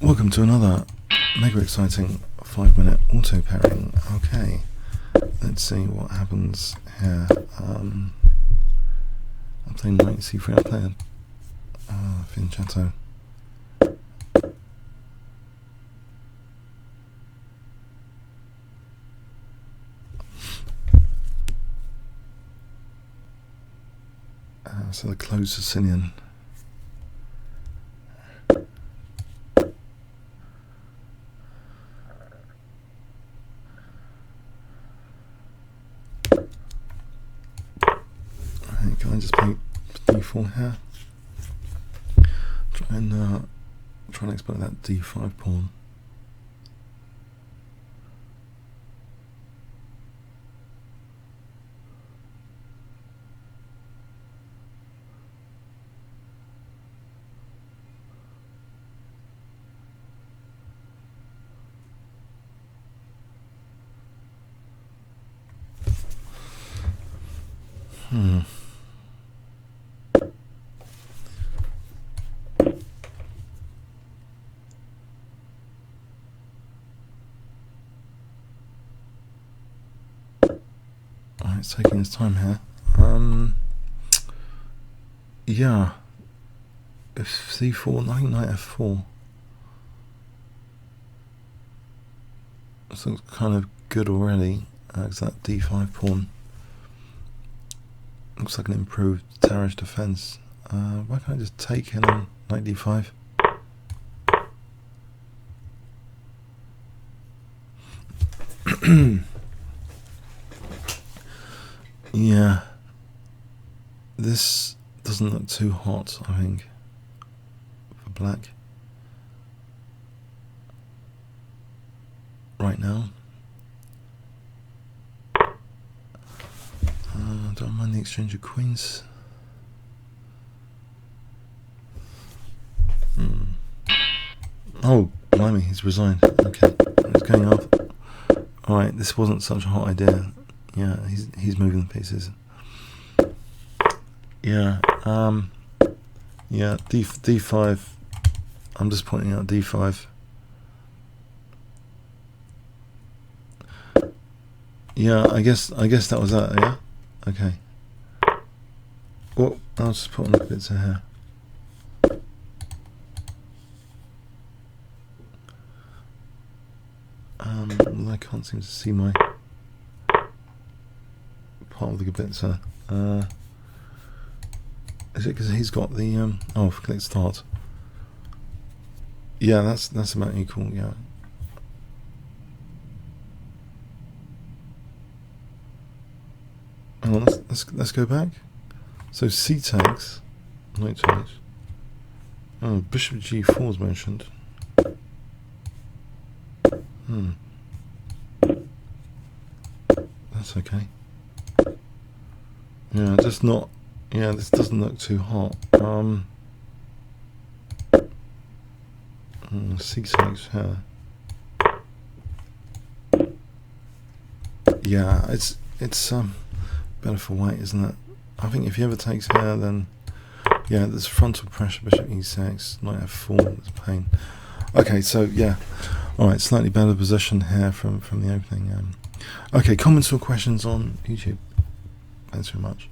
Welcome to another mega exciting 5-minute auto pairing. Okay, let's see what happens here. I'm playing knight c3. I play fianchetto. So the closed Sicilian. Can I just play d4 here? Try and exploit that d5 pawn. It's taking its time here. Yeah. If c4, I think knight f4. This looks kind of good already. Because that d5 pawn looks like an improved terrace defense. Why can't I just take in on knight d5? Yeah, this doesn't look too hot, I think, for black right now. Don't mind the exchange of queens. Oh, blimey, he's resigned. Okay, it's going off. Alright, this wasn't such a hot idea. Yeah, he's moving the pieces. Yeah, yeah, d5. I'm just pointing out d5. Yeah, I guess that was that. Yeah, okay. Well, I'll just put on the bits of hair. I can't seem to see my part of the Blitzer. Is it because he's got the oh, click start? Yeah, that's about equal. Yeah. Hang on, let's go back. So c takes, knight takes. Oh, bishop g4 is mentioned. That's okay. Yeah, just not. Yeah, this doesn't look too hot. C takes here. Yeah, it's better for white, isn't it? I think if he ever takes here, then yeah, there's frontal pressure. Bishop e6, knight f4. That's a pain. Okay, so yeah, all right, slightly better position here from the opening. Okay, comments or questions on YouTube? Thanks very much.